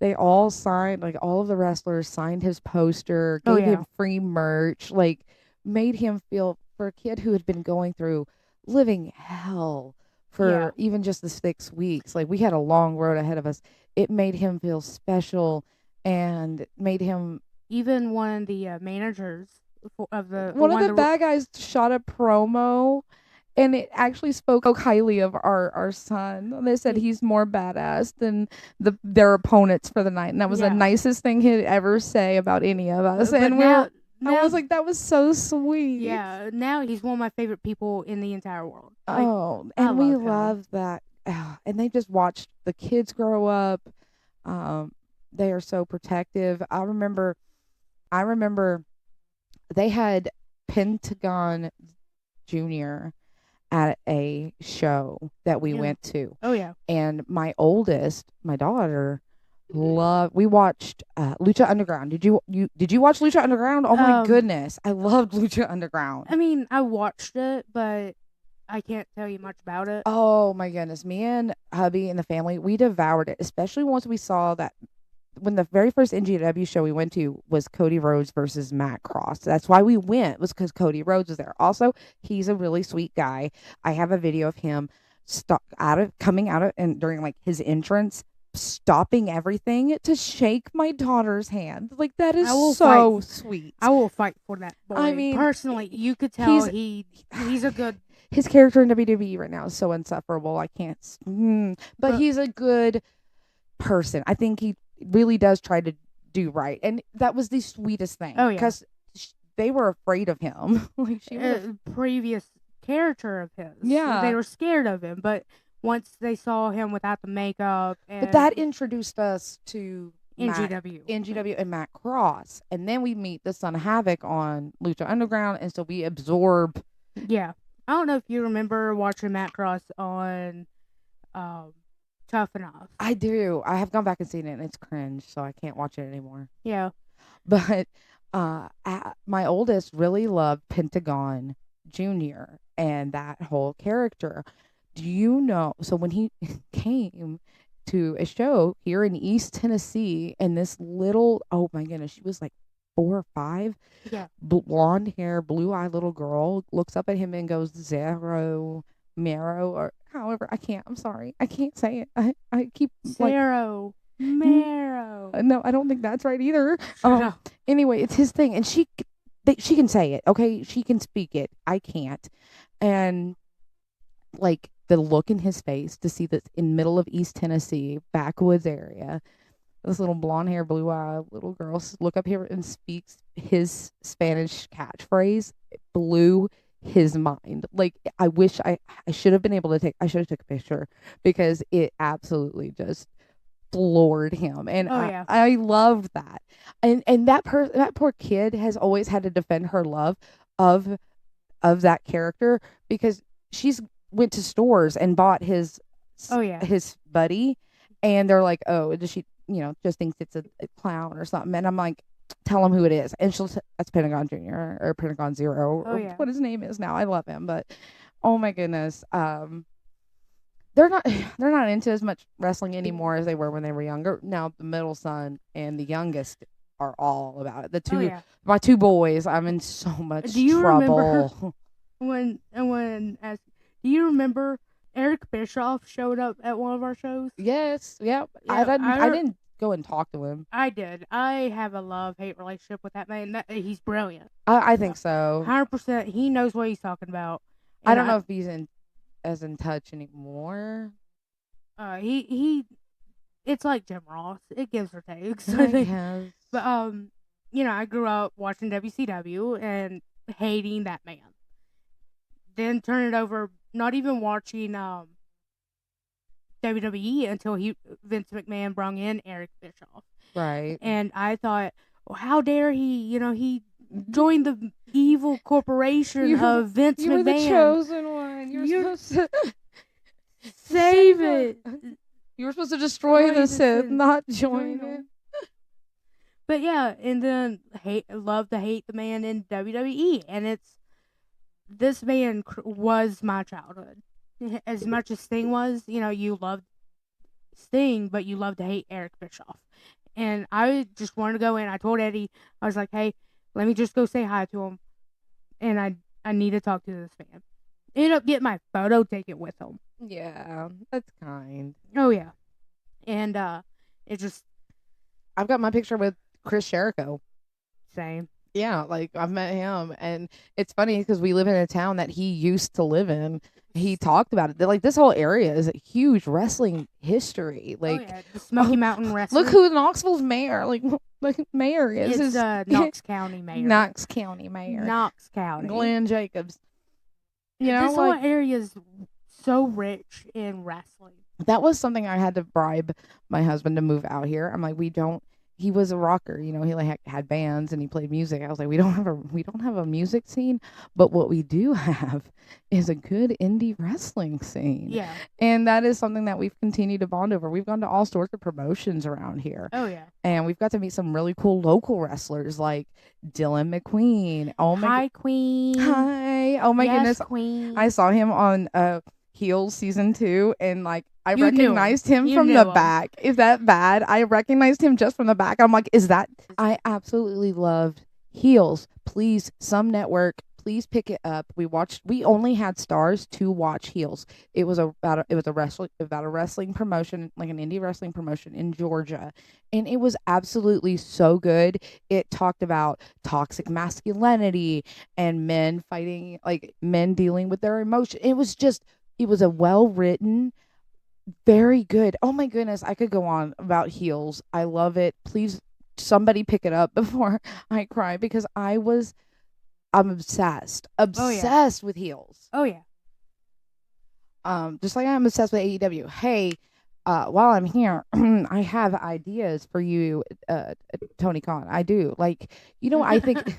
They all signed, like all of the wrestlers signed his poster, gave him free merch, like made him feel, for a kid who had been going through living hell for even just the 6 weeks. Like, we had a long road ahead of us. It made him feel special and made him. Even one of the managers of the one of the bad guys shot a promo, and it actually spoke highly of our son. They said he's more badass than their opponents for the night, and that was the nicest thing he'd ever say about any of us. And I was like, that was so sweet. Yeah, now he's one of my favorite people in the entire world. And we love that. And they just watched the kids grow up. They are so protective. I remember they had Pentagon Jr. at a show that we went to. Oh yeah. And my oldest, my daughter, we watched Lucha Underground. Did you watch Lucha Underground? Oh my goodness, I loved Lucha Underground. I mean, I watched it, but I can't tell you much about it. Oh my goodness, me and hubby and the family, we devoured it, especially once we saw that when the very first NGW show we went to was Cody Rhodes versus Matt Cross. That's why we went, was because Cody Rhodes was there. Also, he's a really sweet guy. I have a video of him coming out of and during like his entrance, stopping everything to shake my daughter's hand. Like, that is so sweet. I will fight for that boy. I mean, personally, you could tell he's a good. His character in WWE right now is so insufferable. I can't. But he's a good person. I think he really does try to do right, and that was the sweetest thing. Oh yeah, because they were afraid of him. Like, previous character of his. Yeah. They were scared of him, but once they saw him without the makeup, and But that introduced us to NGW. NGW and Matt Cross, and then we meet the Son of Havoc on Lucha Underground, and so we absorb. Yeah, I don't know if you remember watching Matt Cross on Tough Enough. I do. I have gone back and seen it, and it's cringe, so I can't watch it anymore. Yeah, But my oldest really loved Pentagon Jr. and that whole character. Do you know? So when he came to a show here in East Tennessee, and this little, oh my goodness, she was like 4 or 5, yeah, blonde hair, blue eye little girl looks up at him and goes, Zero Marrow, or however, I'm sorry, I can't say it. I keep Zero Marrow. No, I don't think that's right either. No. Anyway, it's his thing, and she can say it, okay? She can speak it. I can't. And like the look in his face to see this in middle of East Tennessee, backwoods area, this little blonde hair, blue eye little girl look up here and speaks his Spanish catchphrase. It blew his mind. Like, I wish I should have been able to I should have took a picture, because it absolutely just floored him. And I love that. And that poor kid has always had to defend her love of that character, because she's went to stores and bought his buddy, and they're like, oh, does she just thinks it's a clown or something, and I'm like, tell him who it is, and she'll that's Pentagon Jr. or Pentagon Zero, or what his name is now. I love him, but oh my goodness, they're not into as much wrestling anymore as they were when they were younger. Now the middle son and the youngest are all about it. My 2 boys, I'm in so much trouble. Do you remember Eric Bischoff showed up at one of our shows? Yes, yep. Yeah, I didn't go and talk to him. I did. I have a love-hate relationship with that man. He's brilliant. I think so. 100%. He knows what he's talking about. I don't know if he's in touch anymore. He it's like Jim Ross. It gives or takes. I guess. But I grew up watching WCW and hating that man. Then turn it over, not even watching WWE until Vince McMahon brought in Eric Bischoff. Right. And I thought, well, how dare he? He joined the evil corporation of Vince McMahon. You were the chosen one. You're supposed to save it. You were supposed to destroy the Sith, not join it. But yeah, and then love to hate the man in WWE, and this man was my childhood. As much as Sting was, you loved Sting, but you loved to hate Eric Bischoff. And I just wanted to go in. I told Eddie, I was like, hey, let me just go say hi to him. And I need to talk to this man. Ended up getting my photo taken with him. Yeah, that's kind. Oh, yeah. And it just... I've got my picture with Chris Jericho. Same. Yeah, like I've met him, and it's funny because we live in a town that he used to live in. He talked about it. Like, this whole area is a huge wrestling history. Like, the Smoky Mountain Wrestling. Look who Knoxville's mayor. Like mayor is. It's Knox County mayor. Knox County mayor. Knox County. Glenn Jacobs. This whole area is so rich in wrestling. That was something I had to bribe my husband to move out here. I'm like, he was a rocker, he like had bands and he played music. I was like, we don't have a music scene, but what we do have is a good indie wrestling scene. Yeah. And that is something that we've continued to bond over. We've gone to all sorts of promotions around here. Oh yeah. And we've got to meet some really cool local wrestlers like Dylan McQueen. Oh my Hi, Queen. Hi. Oh my goodness. Queen. I saw him on Heels season 2, and like I recognized him from the back. Is that bad? I recognized him just from the back. I'm like, is that? I absolutely loved Heels. Please, some network, please pick it up. We only had Stars to watch Heels. It was about a wrestling promotion, like an indie wrestling promotion in Georgia, and it was absolutely so good. It talked about toxic masculinity and men fighting, like men dealing with their emotion. It was a well-written, very good. Oh my goodness, I could go on about Heels. I love it. Please, somebody pick it up before I cry, because I I'm obsessed with heels. Oh yeah. Just like I'm obsessed with AEW. Hey, while I'm here, I have ideas for you, Tony Khan. I do. Like, I think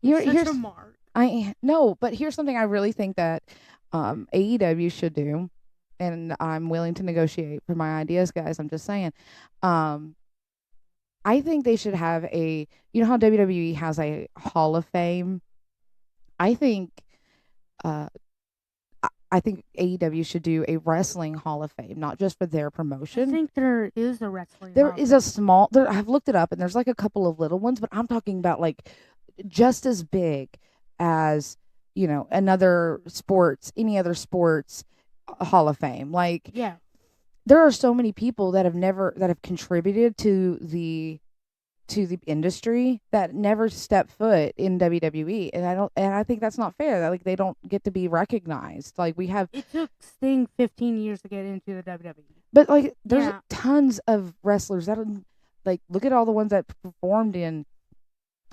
You're such a mark. but here's something I really think that AEW should do, and I'm willing to negotiate for my ideas, guys. I'm just saying. I think they should have how WWE has a Hall of Fame. I think I think AEW should do a wrestling Hall of Fame, not just for their promotion. I think there is a wrestling. There is a small. I've looked it up, and there's like a couple of little ones, but I'm talking about like just as big as any other sports Hall of Fame. Like, yeah, there are so many people that have contributed to the industry that never stepped foot in WWE, and I think that's not fair. That like they don't get to be recognized. Like it took Sting 15 years to get into the WWE. But like there's tons of wrestlers that like look at all the ones that performed in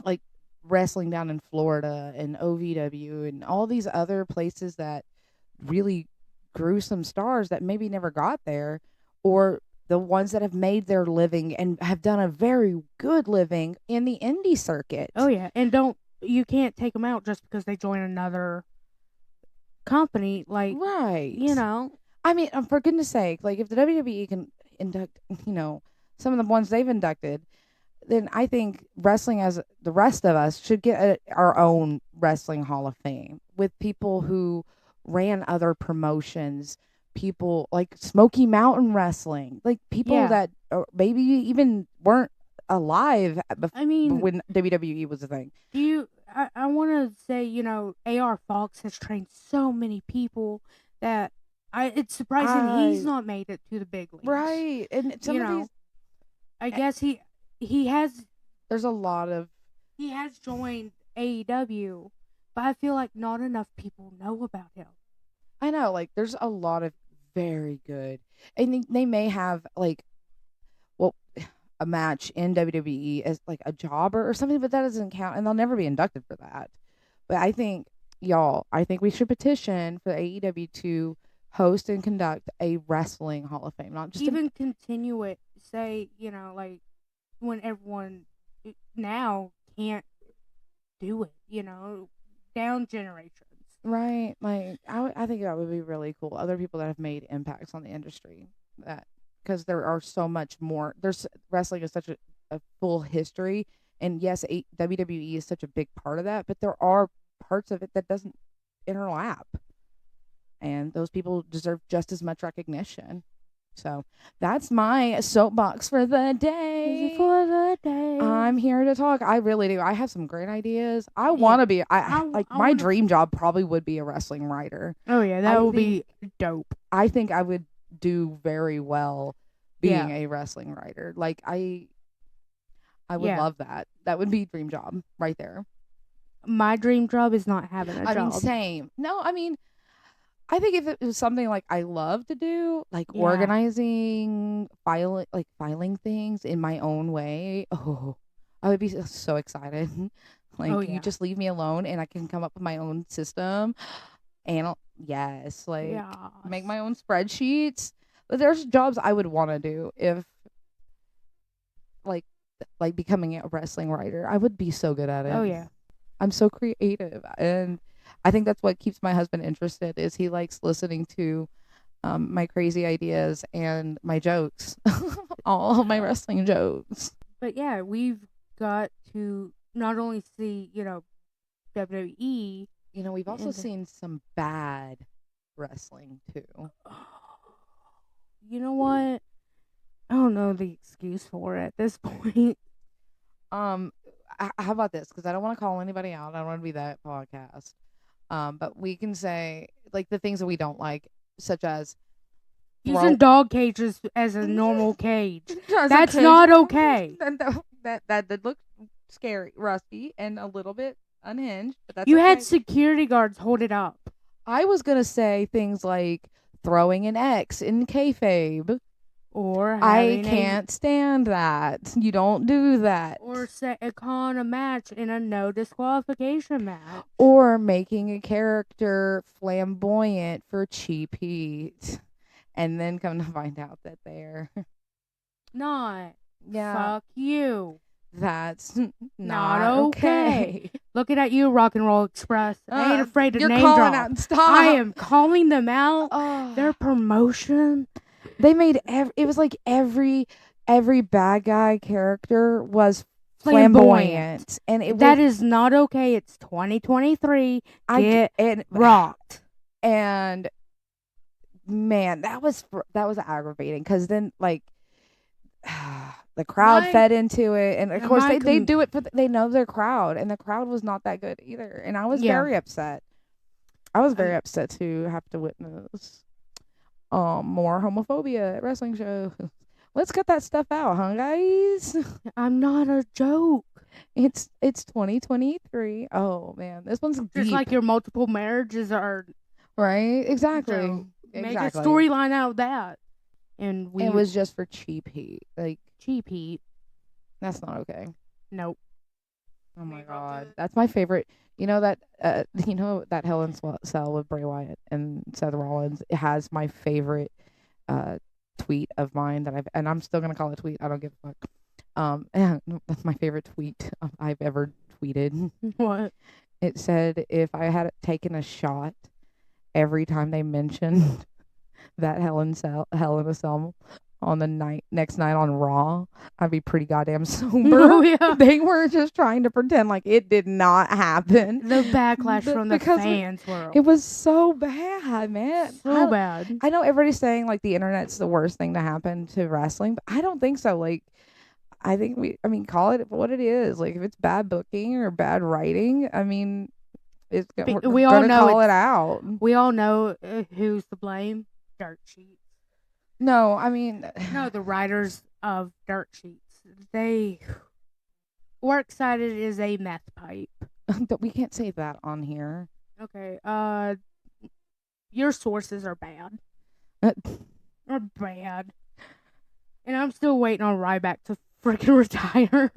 like wrestling down in Florida and OVW and all these other places that really grew some stars that maybe never got there, or the ones that have made their living and have done a very good living in the indie circuit. Oh yeah, and you can't take them out just because they join another company. Like, right? I mean, for goodness sake, like if the WWE can induct, some of the ones they've inducted, then I think wrestling, as the rest of us, should get our own wrestling Hall of Fame with people who ran other promotions. People like Smoky Mountain Wrestling, like people that maybe even weren't alive when WWE was a thing. I want to say, AR Fox has trained so many people that it's surprising he's not made it to the big leagues. Right. And some of these, I guess he has. There's a lot of. He has joined AEW, but I feel like not enough people know about him. I know, like there's a lot of very good. I think they may have a match in WWE as like a jobber or something, but that doesn't count, and they'll never be inducted for that. But I think we should petition for AEW to host and conduct a wrestling Hall of Fame, not just continue it. Say, like when everyone now can't do it, down generations. Right, like I think that would be really cool. Other people that have made impacts on the industry, because there are so much more. Wrestling is such a full history, and yes, WWE is such a big part of that. But there are parts of it that doesn't interlap, and those people deserve just as much recognition. So that's my soapbox for the day. I'm here to talk. I really do. I have some great ideas. I want to be. My dream job probably would be a wrestling writer. Oh yeah, that would be dope. I think I would do very well being a wrestling writer. Like I would love that. That would be dream job right there. My dream job is not having a job. I mean, same. No, I mean, I think if it was something like I love to do, like organizing, filing things in my own way, I would be so excited. Like, you just leave me alone and I can come up with my own system. And make my own spreadsheets. But there's jobs I would want to do if, like becoming a wrestling writer. I would be so good at it. Oh, yeah. I'm so creative, and I think that's what keeps my husband interested. Is he likes listening to my crazy ideas and my jokes, all my wrestling jokes. But yeah, we've got to not only see WWE. We've also seen some bad wrestling too. You know what? I don't know the excuse for it at this point. How about this? Because I don't want to call anybody out. I don't want to be that podcast. But we can say like the things that we don't like, such as using dog cages as a normal cage. That's not okay. That looked scary, rusty, and a little bit unhinged. But that's you had security guards hold it up. I was gonna say things like throwing an X in kayfabe. Or I having can't stand that. You don't do that. Or calling a match in a no disqualification match. Or making a character flamboyant for cheap heat. And then come to find out that they're Not. yeah. Fuck you. That's not okay. Looking at you, Rock and Roll Express. I ain't afraid to you're name calling drop. out. Stop. I am calling them out. Oh. Their promotion. They made it was like every bad guy character was flamboyant. And that is not okay. It's 2023. Get rocked. And man, that was aggravating because then like the crowd fed into it, and of course they do it for they know their crowd, and the crowd was not that good either, and I was very upset. I was very upset to have to witness more homophobia at wrestling shows. Let's cut that stuff out, huh, guys? I'm not a joke. It's 2023. Oh man, this one's just deep. like your multiple marriages are right. Exactly. So make a storyline out of that. And it was just for cheap heat. Like cheap heat. That's not okay. Nope. Oh my god, that's my favorite. You know that that Hell in Cell with Bray Wyatt and Seth Rollins. It has my favorite tweet of mine that I'm still gonna call it a tweet. I don't give a fuck. And that's my favorite tweet I've ever tweeted. What? It said if I had taken a shot every time they mentioned that Hell in a Cell on the next night on Raw, I'd be pretty goddamn sober. Oh, yeah. They were just trying to pretend like it did not happen. The backlash from the fans were. It was so bad, man. So bad. I know everybody's saying like the internet's the worst thing to happen to wrestling, but I don't think so. Like, I think call it what it is. Like, if it's bad booking or bad writing, I mean, we all know call it out. We all know who's to blame. Dirt Sheets. No, I mean... No, the writers of Dirt Sheets. They... Works Cited is a meth pipe. We can't say that on here. Okay, your sources are bad. Are bad. And I'm still waiting on Ryback to freaking retire.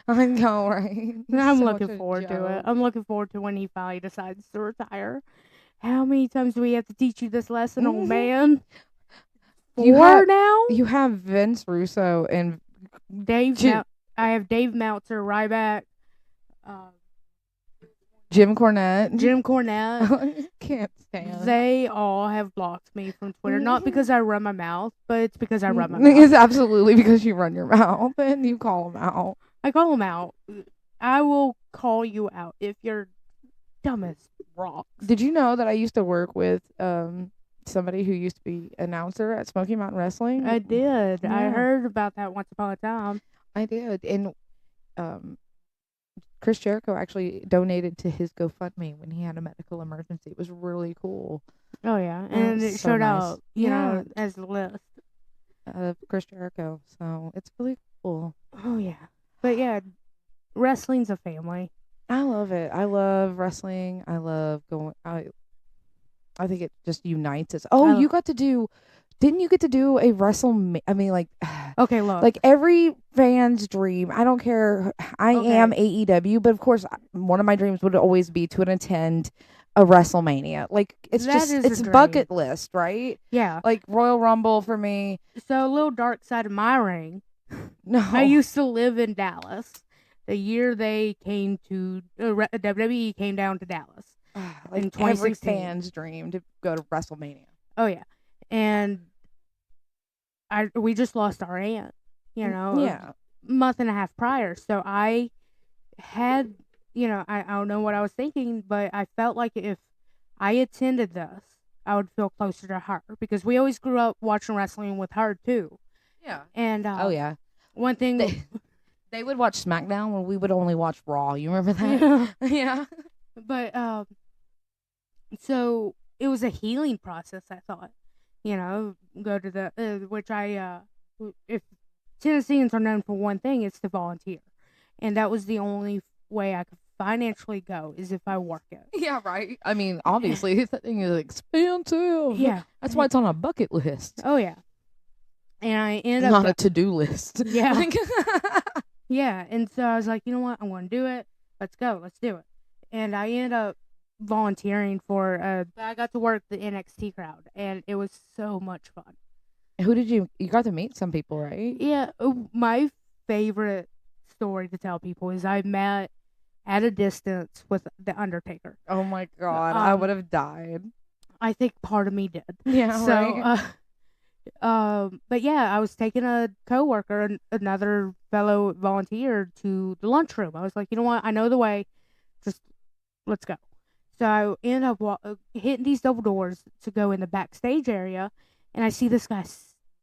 I know, right? I'm looking forward to it. I'm looking forward to when he finally decides to retire. How many times do we have to teach you this lesson, old man? Four now? You have Vince Russo and I have Dave Meltzer, Ryback, Jim Cornette. Can't stand. They all have blocked me from Twitter. Not because I run my mouth, but it's because I run my mouth. It's absolutely because you run your mouth and you call them out. I call them out. I will call you out if you're dumb as rocks. Did you know that I used to work with somebody who used to be announcer at Smoky Mountain Wrestling? I did. Yeah. I heard about that once upon a time. I did. And Chris Jericho actually donated to his GoFundMe when he had a medical emergency. It was really cool. Oh, yeah. And it showed out, you know, as the list of Chris Jericho. So it's really cool. Oh, yeah. But, yeah, wrestling's a family. I love it. I love wrestling. I love going. I think it just unites us. Oh, you got to do. Didn't you get to do a okay, look. Like every fan's dream. I don't care. I am AEW, but of course, one of my dreams would always be to attend a WrestleMania. Like it's bucket list, right? Yeah. Like Royal Rumble for me. So a little dark side of my ring. No. I used to live in Dallas. The year they came to WWE came down to Dallas. Like in 2016. Every fan's dream to go to WrestleMania. Oh yeah, and we just lost our aunt, you know, a month and a half prior. So I had, you know, I don't know what I was thinking, but I felt like if I attended this, I would feel closer to her because we always grew up watching wrestling with her too. Yeah. And one thing they would watch SmackDown when we would only watch Raw. You remember that? Yeah. But so it was a healing process. I thought, you know, go to the which if Tennesseans are known for one thing, it's to volunteer, and that was the only way I could financially go is if I work it. Yeah, right. I mean, obviously, that thing is expensive. Yeah, that's why it's on a bucket list. Oh yeah, And I ended Not up a to-do list. Yeah. Like, yeah, and so I was like, you know what, I'm going to do it. Let's go. Let's do it. And I ended up volunteering for. I got to work the NXT crowd, and it was so much fun. who did you got to meet some people, right? Yeah, my favorite story to tell people is I met at a distance with the Undertaker. Oh my God, I would have died. I think part of me did. Yeah, So, but yeah, I was taking a coworker, another fellow volunteer, to the lunchroom. I was like, you know what? I know the way. Just let's go. So I end up hitting these double doors to go in the backstage area, and I see this guy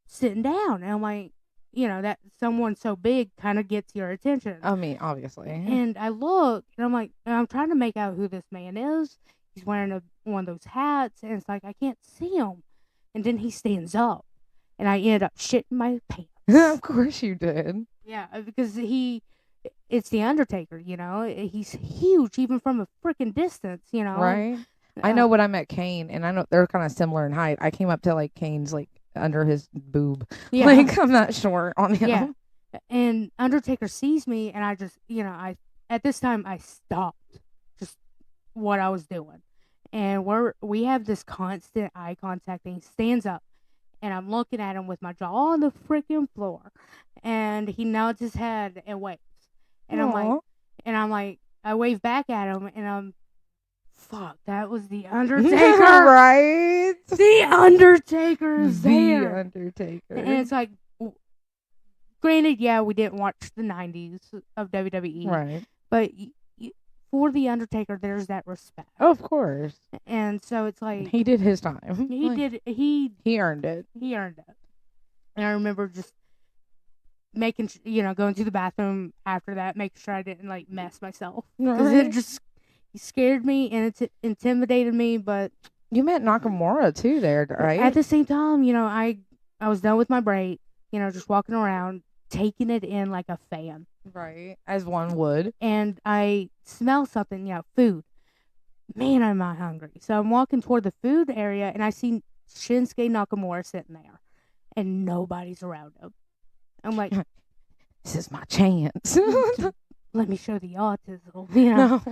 sitting down, and I'm like, you know, that someone so big kind of gets your attention. I mean, obviously. And I look, and I'm like, and I'm trying to make out who this man is. He's wearing one of those hats, and it's like I can't see him. And then he stands up, and I end up shitting my pants. Of course you did. Yeah, because it's the Undertaker, you know. He's huge, even from a freaking distance, you know. Right. I know when I met Kane, and I know they're kind of similar in height. I came up to like Kane's like under his boob. Yeah. Like I'm not short on him. Yeah. And Undertaker sees me, and I just, you know, at this time I stopped just what I was doing, and we have this constant eye contact. And he stands up, and I'm looking at him with my jaw on the freaking floor, and he nods his head and waves, and Aww. I'm like, I wave back at him, and fuck, that was the Undertaker, Right? The Undertaker is The there. Undertaker. And it's like, granted, yeah, we didn't watch the 90s of WWE. Right. But for The Undertaker, there's that respect. Oh, of course. And so it's like... He did his time. He earned it. He earned it. And I remember just making, going to the bathroom after that, making sure I didn't, like, mess myself. Because he scared me and it intimidated me, but... You met Nakamura, too, there, right? At the same time, I was done with my break, just walking around, taking it in like a fan. Right, as one would. And I smell something, food. Man, am I hungry. So I'm walking toward the food area, and I see Shinsuke Nakamura sitting there, and nobody's around him. I'm like, this is my chance. Let me show the autism, No.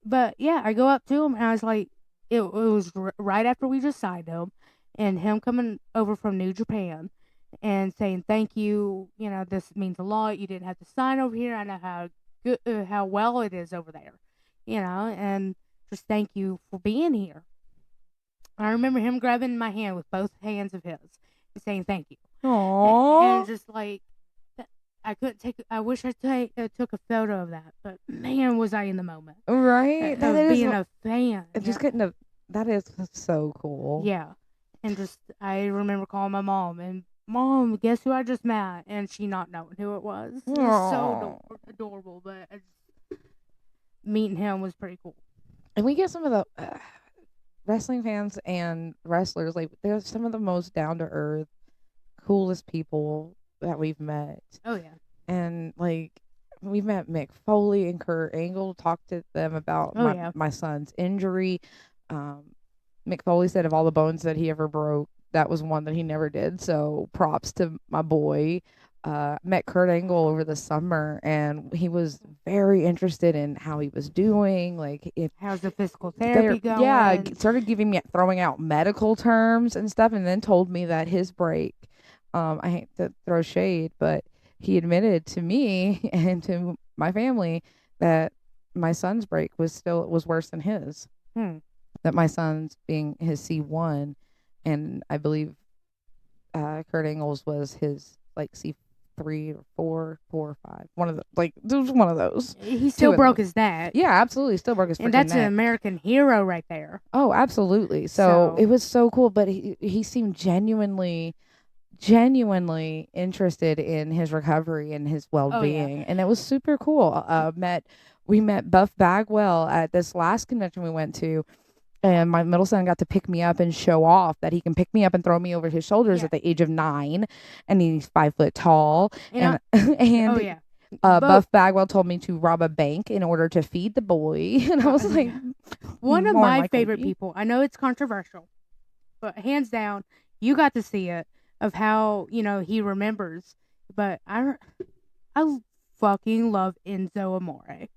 But, yeah, I go up to him, and I was like, it was right after we just signed him, and him coming over from New Japan and saying, thank you, this means a lot. You didn't have to sign over here. I know how good, how well it is over there, and just thank you for being here. I remember him grabbing my hand with both hands of his and saying thank you. Aww. And just like, I wish I took a photo of that, but man, was I in the moment. Right. Of being a fan. Just getting that is so cool. Yeah. And just, I remember calling my mom, and Mom, guess who I just met? And she not knowing who it was. It was so adorable, but meeting him was pretty cool. And we get some of the wrestling fans and wrestlers, like, they're some of the most down-to-earth, coolest people that we've met. Oh, yeah. And, like, we've met Mick Foley and Kurt Angle, talked to them about my son's injury. Mick Foley said of all the bones that he ever broke, that was one that he never did. So props to my boy. Met Kurt Angle over the summer, and he was very interested in how he was doing. Like, how's the physical therapy going? Yeah, started throwing out medical terms and stuff, and then told me that his break, I hate to throw shade, but he admitted to me and to my family that my son's break was worse than his. That my son's being his C1, and I believe Kurt Angle's was his like C3 or 4 or 5. One of the there was one of those. He still broke his neck. Yeah, absolutely, still broke his freaking neck. And that's an American hero right there. Oh, absolutely. So it was so cool, but he seemed genuinely interested in his recovery and his well-being, and it was super cool. We met Buff Bagwell at this last convention we went to, and my middle son got to pick me up and show off that he can pick me up and throw me over his shoulders at the age of 9, and he's 5 foot tall. Buff Bagwell told me to rob a bank in order to feed the boy, and I was like, one of my favorite people. I know it's controversial, but hands down, you got to see it. of how he remembers. But I fucking love Enzo Amore.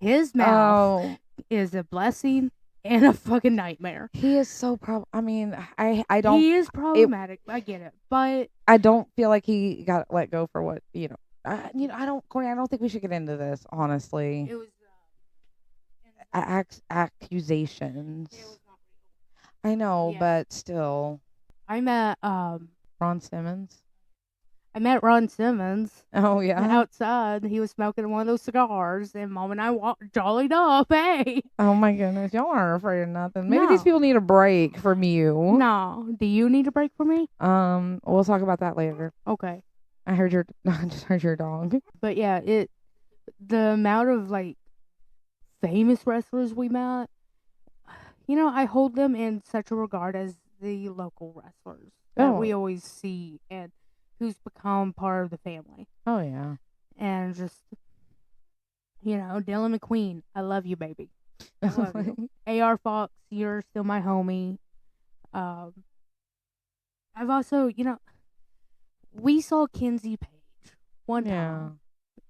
His mouth is a blessing and a fucking nightmare. He is so I mean, I don't. He is problematic. I get it, but I don't feel like he got let go for what I don't, Courtney. I don't think we should get into this. Honestly, it was accusations. it was not I know, Yeah. but still, I met Ron Simmons. Ron Simmons Oh yeah. outside. He was smoking one of those cigars, and Mom and I jollied up. Hey, Oh my goodness, y'all aren't afraid of nothing. Maybe these No. people need a break from you. no, do you need a break from me? We'll talk about that later. Okay, I just heard your dog. but yeah, the amount of famous wrestlers we met, I hold them in such a regard as the local wrestlers that we always see and who's become part of the family. Oh yeah. And just, Dylan McQueen, I love you, baby. I love you. AR Fox, you're still my homie. I've also, we saw Kenzie Page one time.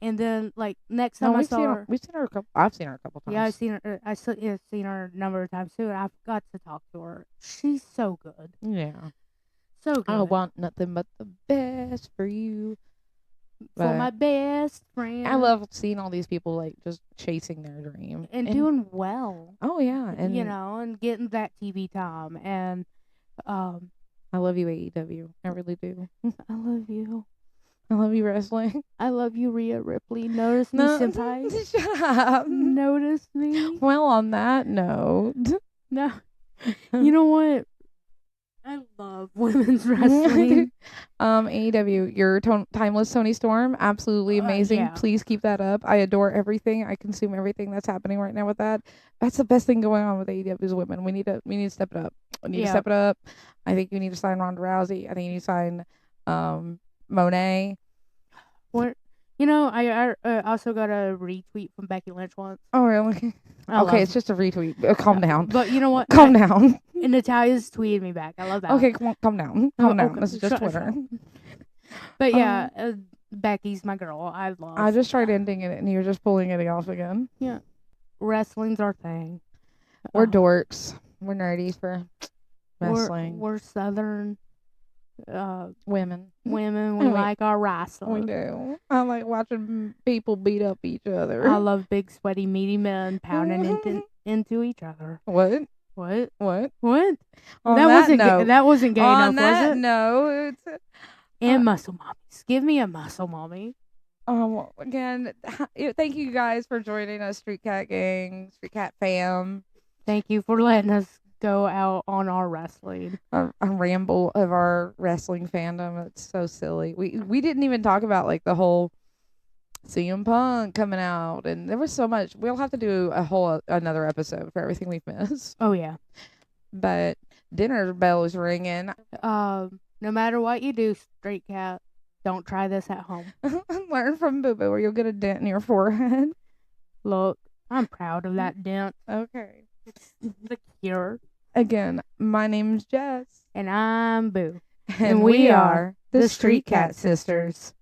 And then, next time I saw her, we've seen her a couple. I've seen her a couple times. yeah, I've seen her. I've seen her a number of times too, and I've got to talk to her. She's so good, Yeah. so good. I want nothing but the best for you. For my best friend. I love seeing all these people just chasing their dream and doing well. Oh yeah, and and getting that TV time, and I love you, AEW. I really do. I love you. I love you, wrestling. I love you, Rhea Ripley. Notice me, senpai. Shut up. Notice me. Well, on that note, No. You know what? I love women's wrestling. AEW, your timeless Tony Storm, absolutely amazing. Yeah. Please keep that up. I adore everything. I consume everything that's happening right now with that. That's the best thing going on with AEW is women. We need to step it up. We need to step it up. I think you need to sign Ronda Rousey. I think you need to sign Monet. What? I also got a retweet from Becky Lynch once. Oh really? Okay, it's just a retweet. Calm down. But you know what? Calm down. And Natalia's tweeted me back. I love that. Okay, calm down. Calm down. Okay. This is just Twitter. But yeah, Becky's my girl. I love. I just tried ending it, and you're just pulling it off again. Yeah, wrestling's our thing. We're dorks. We're nerdies for wrestling. We're Southern women. We like our wrestling. We do. I like watching people beat up each other. I love big, sweaty, meaty men pounding into each other. What? What? What? That wasn't gay enough, was it? No. And muscle mommies. Give me a muscle mommy. Again, thank you guys for joining us, Street Cat Gang, Street Cat fam. Thank you for letting us go out on our wrestling. A ramble of our wrestling fandom. It's so silly. We didn't even talk about the whole CM Punk coming out, and there was so much. We'll have to do another episode for everything we've missed. Oh yeah. But dinner bell is ringing. No matter what you do, Street Cat, don't try this at home. Learn from Boo Boo or you'll get a dent in your forehead. Look, I'm proud of that dent. Okay. It's the cure. Again, my name's Jess. And I'm Boo. And we are the Street Cat Sisters.